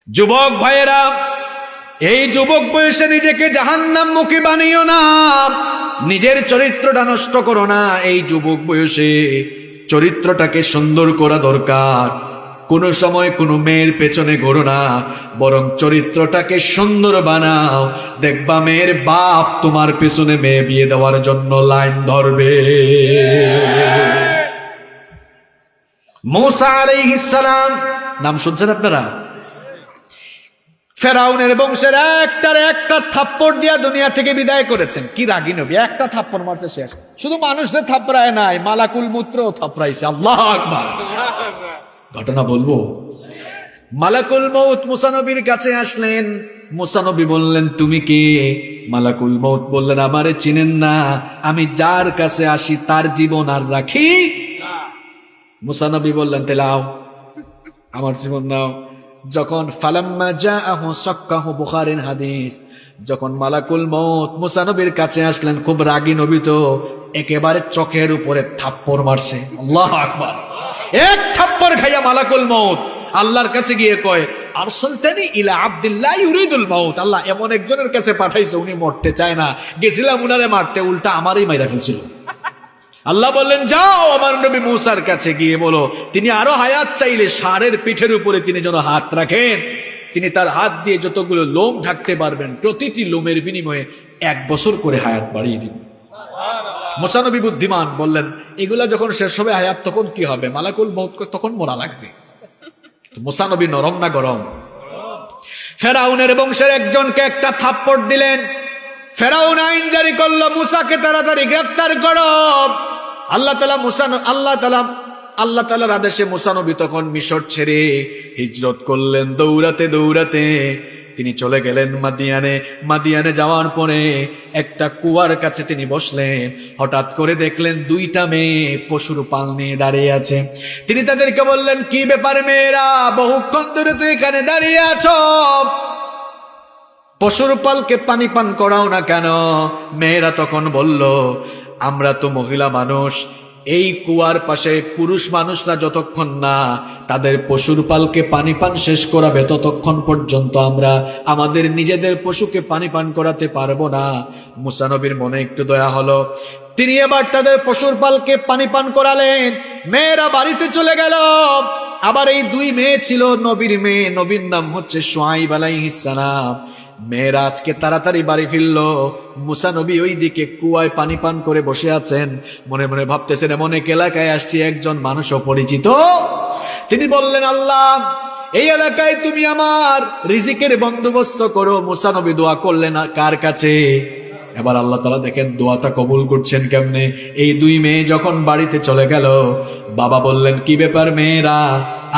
যুবক ভাইয়েরা, এই যুবক বয়সে নিজেকে জাহান্নামমুখী বানিও না, নিজের চরিত্রটা নষ্ট করো না। এই যুবক বয়সে চরিত্রটাকে সুন্দর করা দরকার। কোনো সময় কোনো মেয়ের পেছনে ঘোরো না, বরং চরিত্রটাকে সুন্দর বানাও। দেখবা মেয়ের বাপ তোমার পেছনে মেয়ে বিয়ে দেওয়ার জন্য লাইন ধরবে। মূসা আলাইহিস সালাম নাম শুনছেন আপনারা? ফেরাউনের বংশের একটা থাপ্পড় দিয়া দুনিয়া থেকে বিদায় করেছেন। কি রাগী নবী, একটা থাপ্পড় মারছে শেষ। শুধু মানুষদের থাপ্পড়ায় নাই, মালাকুল মূত্র থাপ্পড়াইছে। আল্লাহু আকবার। ঘটনা বলবো। মালাকুল মউত মুসা নবীর কাছে আসলেন। মুসা নবী বললেন, তুমি কে? মালাকুল মউত বললেন, আমারে চিনেন না? আমি যার কাছে আসি তার জীবন আর রাখি। মুসা নবী বললেন, তাহলে আও, আমার জীবন নাও। যখন ফালাম্মা জাআহু সাক্কাহু, বুখারীর হাদিস, যখন মালাকুল মউত মুসা নবীর কাছে আসলেন, খুব রাগী নবী তো, একেবারে চোখের উপরে থাপ্পড় মারছে। আল্লাহু আকবার। এক থাপ্পড় খাইয়া মালাকুল মউত আল্লাহর কাছে গিয়ে কয়, আরসালতানি ইলা আব্দুল্লাহ ইউরিদুল মাউত। আল্লাহ এমন একজনের কাছে পাঠাইছে, উনি মরতে চায় না, গেছিলাম উনারে মারতে, উল্টা আমারই মাইরা ফেলছিল। আল্লাহ বললেন, যাও আমার নবী মূসার কাছে গিয়ে বলো, তিনি আরো হায়াত চাইলে ষাঁড়ের পিঠের উপরে তিনি যেন হাত রাখেন। তিনি তার হাত দিয়ে যতগুলো লোম ঢাকতে পারবেন, প্রতিটি লোমের বিনিময়ে 1 বছর করে হায়াত বাড়িয়ে দিন। মূসা নবী বুদ্ধিমান, বললেন, এগুলা যখন শেষ হবে হায়াত, তখন কি হবে? মালাকুল মউত তখন মরা লাগবে। মূসা নবী নরম না গরম? ফেরাউনের বংশের একজনকে একটা থাপ্পড় দিলেন। ফেরাউন আইন জারি করলো, মূসাকে তাড়াতাড়ি গ্রেফতার করো। আল্লাহ তাআলার আদেশে মূসা নবী তখন মিশর ছেড়ে হিজরত করলেন। দৌড়াতে দৌড়াতে তিনি চলে গেলেন মাদিয়ানে। মাদিয়ানে যাওয়ার পরে একটা কুয়ার কাছে তিনি বসলেন। হঠাৎ করে দেখলেন 2টা মেয়ে পশুর পাল নিয়ে দাঁড়িয়ে আছে। তিনি তাদেরকে বললেন, কি ব্যাপার মেয়েরা, বহুক্ষণ ধরে তো এখানে দাঁড়িয়ে আছো, পশুর পালকে পানি পান করাও না কেন? মেয়েরা তখন বলল, আমরা তো মহিলা মানুষ, এই কুয়ার পাশে পুরুষ মানুষরা যতক্ষণ না তাদের পশুর পালকে পানি পান শেষ করাবে, ততক্ষণ পর্যন্ত আমরা আমাদের নিজেদের পশুকে পানি পান করাতে পারবো না। মূসা নবীর মনে একটু দয়া হলো। তিনি এবার তাদের পশুর পালকে পানি পান করালেন। মেয়েরা বাড়িতে চলে গেল। আবার এই 2 মেয়ে ছিল নবীর মেয়ে, নবীর নাম হচ্ছে শুআয়ব আলাইহিস সালাম। মেয়েরা আজকে তাড়াতাড়ি বাড়ি ফিরল। মূসা নবী ওই দিকে কুয়ায় পানি পান করে বসে আছেন। মনে মনে ভাবতেছেন, এমন এক এলাকায় আসছি, একজন মানুষও পরিচিত। তিনি বললেন, আল্লাহ এই এলাকায় তুমি আমার রিজিকের বন্দোবস্ত করো। মূসা নবী দোয়া করলেন কার কাছে? এবার আল্লাহ তাআলা দেখেন দোয়াটা কবুল করছেন কেমনে। এই 2 মেয়ে যখন বাড়িতে চলে গেল, বাবা বললেন, কি ব্যাপার মেয়েরা,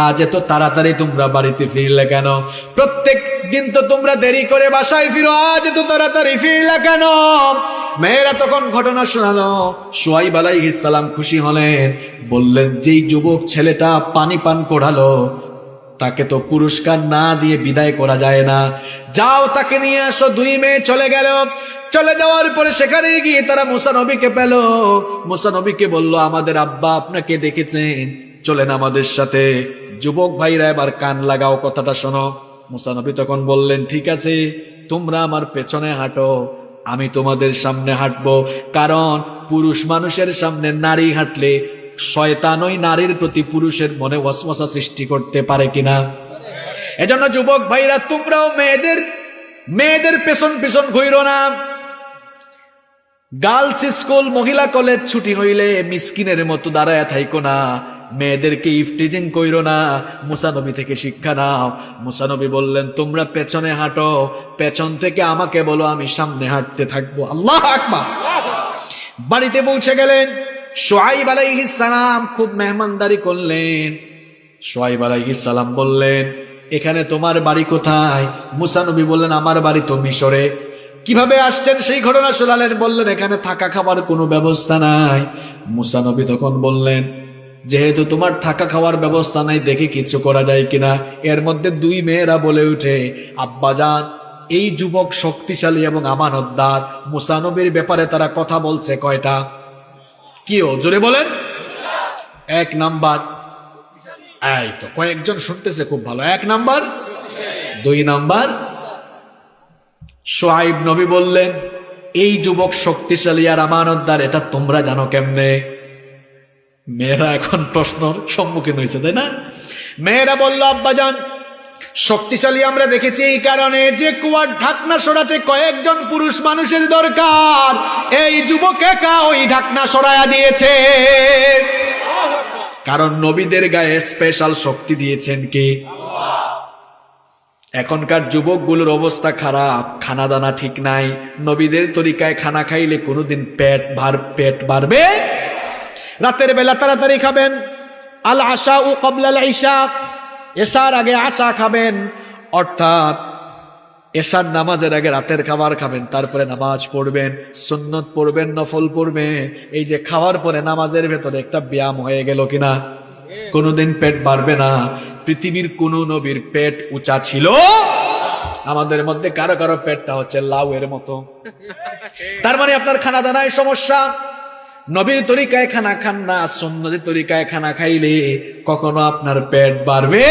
আজ এত তাড়াতাড়ি তোমরা বাড়িতে ফিরলে কেন? প্রত্যেক দিন তো তোমরা দেরি করে বাসায় ফিরো, আজ এত তাড়াতাড়ি ফিরলে কেন? মেয়েরা তখন ঘটনা শোনালো। শুআয়ব আলাইহিস সালাম খুশি হলেন, বললেন, যেই যুবক ছেলেটা পানি পান করালো, তাকে তো পুরস্কার না দিয়ে বিদায় করা যায় না, যাও তাকে নিয়ে আসো। 2 মেয়ে চলে গেল। চলে যাওয়ার পরে সেখানে গিয়ে তারা মূসা নবীকে পেল। মূসা নবীকে বলল, আমাদের আব্বা আপনাকে ডেকেছেন, চলেন আমাদের সাথে। যুবক ভাইরা এবার কান লাগাও, কথাটা শোনো। মূসা নবী তখন বললেন, ঠিক আছে, তোমরা আমার পেছনে হাঁটো, আমি তোমাদের সামনে হাঁটবো। কারণ পুরুষ মানুষের সামনে নারী হাঁটলে শয়তান ওই নারীর প্রতি পুরুষের মনে ওয়াসওয়াসা সৃষ্টি করতে পারে কিনা। এজন্য যুবক ভাইরা, তোমরাও মেয়েদের পেছন পেছন ঘুরো না। গার্লস স্কুল, মহিলা কলেজ ছুটি হইলে মিসকিনের মতো দাঁড়ায় থাইকো না, মেয়েদেরকে ইফটিজিং কইরো না। মূসা নবী থেকে শিক্ষা নাও। মূসা নবী বললেন, তোমরা পেছনে হাঁটো, পেছন থেকে আমাকে বলো, আমি সামনে হাঁটতে থাকবো। আল্লাহু আকবার। বাড়িতে পৌঁছে গেলেন। শুআয়ব আলাইহিস সালাম খুব মেহমানদারি করলেন। শুআয়ব আলাইহিস সালাম বললেন, এখানে তোমার বাড়ি কোথায়? মূসা নবী বললেন, আমার বাড়ি তো মিশরে। কিভাবে আসছেন সেই ঘটনা শোনালেন। বললেন, এখানে থাকা খাবার কোনো ব্যবস্থা নাই। মূসা নবী তখন বললেন, যেহেতু তোমার থাকা খাওয়ার ব্যবস্থা নাই, দেখে কিছু করা যায় কিনা। এর মধ্যে 2 মেয়েরা বলে উঠে, আব্বাজান, এই যুবক শক্তিশালী এবং আমানতদার। মূসা নবীর ব্যাপারে তারা কথা বলছে কয়টা? কি ও জোরে বলেন? 1 নাম্বার, এই তো কয়েকজন শুনতেছে, খুব ভালো। 1 নাম্বার 2 নাম্বার, শুআয়ব নবী বললেন, এই যুবক শক্তিশালী আর আমানতদার, এটা তোমরা জানো কেমনে? মেয়েরা এখন প্রশ্নর সম্মুখীন হয়েছে, তাই না? মেয়েরা বলল, আব্বাজান শক্তিশালী আমরা দেখেছি এই কারণে যে কুয়ার ঢাকনা সরাতে কয়েকজন পুরুষ মানুষের দরকার, এই যুবক একা ওই ঢাকনা সরায়া দিয়েছে। কারণ নবীদের গায়ে স্পেশাল শক্তি দিয়েছেন কে? এখনকার যুবকগুলোর অবস্থা খারাপ, খানা দানা ঠিক নাই। নবীদের তরিকায় খানা খাইলে কোনোদিন পেট বাড়বে। রাতের বেলা তাড়াতাড়ি খাবেন, আল আশা ও ক্বাবলাল ইশা, এশার আগে আশা খাবেন, অর্থাৎ এশার নামাজের আগে রাতের খাবার খাবেন, তারপরে নামাজ পড়বেন, সুন্নত পড়বেন, নফল পড়বেন। এই যে খাওয়ার পরে নামাজের ভেতরে একটা ব্যায়াম হয়ে গেল কিনা? কোনোদিন পেট বাড়বে না। পৃথিবীর কোন নবীর পেট উঁচা ছিল? আমাদের মধ্যে কারো কারো পেটটা হচ্ছে লাউ এর মতো। তার মানে আপনার খানা দানায় সমস্যা। নবীর তরিকায় খানা খান না, সুন্নতের তরিকায় খানা খাইলে কখনো আপনার পেট বাড়বে।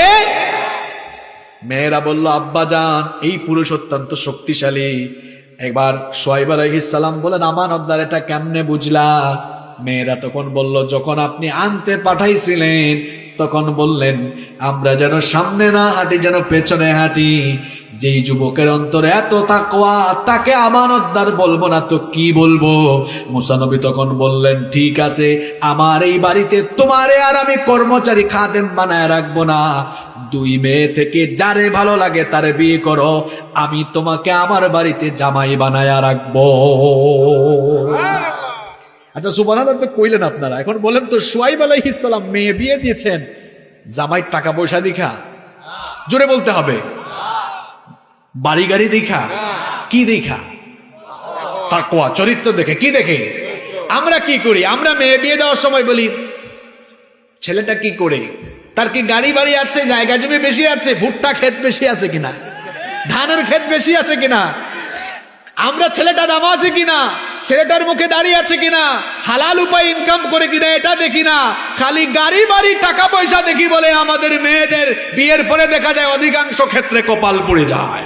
মেয়েরা বলল, আব্বাজান এই পুরুষ অত্যন্ত শক্তিশালী। একবার শুআয়ব আলাইহিস সালাম বলেন, আমানতদার, এটা কেমনে বুঝলা? মেয়েরা তখন বলল, যখন আপনি আনতে পাঠাইছিলেন তখন বললেন, আমরা যেন সামনে না হাঁটি, যেন পেছনে হাঁটি। যেই যুবকের অন্তরে এত তাকওয়া, তাকে আমানতদার বলবো না তো কি বলবো? মুসা নবী তখন বললেন, ঠিক আছে, আমার এই বাড়িতে তোমারে আর আমি কর্মচারী খাদেম বানায় রাখবো না। 2 মেয়ে থেকে যারে ভালো লাগে তারে বিয়ে করো, আমি তোমাকে আমার বাড়িতে জামাই বানায় রাখবো। আচ্ছা, সুবহানাল্লাহ তো কইলেন আপনারা, এখন বলেন তো শুআয়ব আলাইহিস সালাম মেয়ে বিয়ে দিয়েছেন জামাইয়ের টাকা পয়সা দেখা? জোরে বলতে হবে। বাড়ি গাড়ি দেখা? কি দেখা? তাকওয়া, চরিত্র দেখে। কি দেখে? আমরা কি করি? আমরা মেয়ে বিয়ে দেওয়ার সময় বলি, ছেলেটা কি করে? তার কি গাড়ি বাড়ি আছে, জায়গা জমি বেশি আছে, ভুট্টা ক্ষেত বেশি আছে কিনা, ধানের ক্ষেত বেশি আছে কিনা? আমরা ছেলেটা নামাজি কিনা, ছেলেটার মুখে দাঁড়িয়ে আছে কিনা, হালাল উপায় ইনকাম করে কিনা, এটা দেখি না। খালি গাড়ি বাড়ি টাকা পয়সা দেখি বলে আমাদের মেয়েদের বিয়ের পরে দেখা যায় অধিকাংশ ক্ষেত্রে কপাল পড়ে যায়।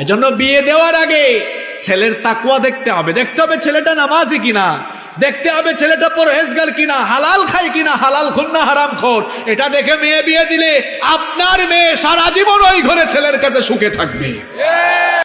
এজন্য বিয়ে দেওয়ার আগে ছেলের তাকওয়া দেখতে হবে। দেখতে হবে ছেলেটা নামাজি কিনা, দেখতে হবে ছেলেটা পরহেজগার কিনা, হালাল খায় কিনা, হালাল খুন না হারাম খোর। এটা দেখে মেয়ে বিয়ে দিলে আপনার মেয়ে সারা জীবন ওই ঘরে ছেলের কাছে সুখে থাকবে।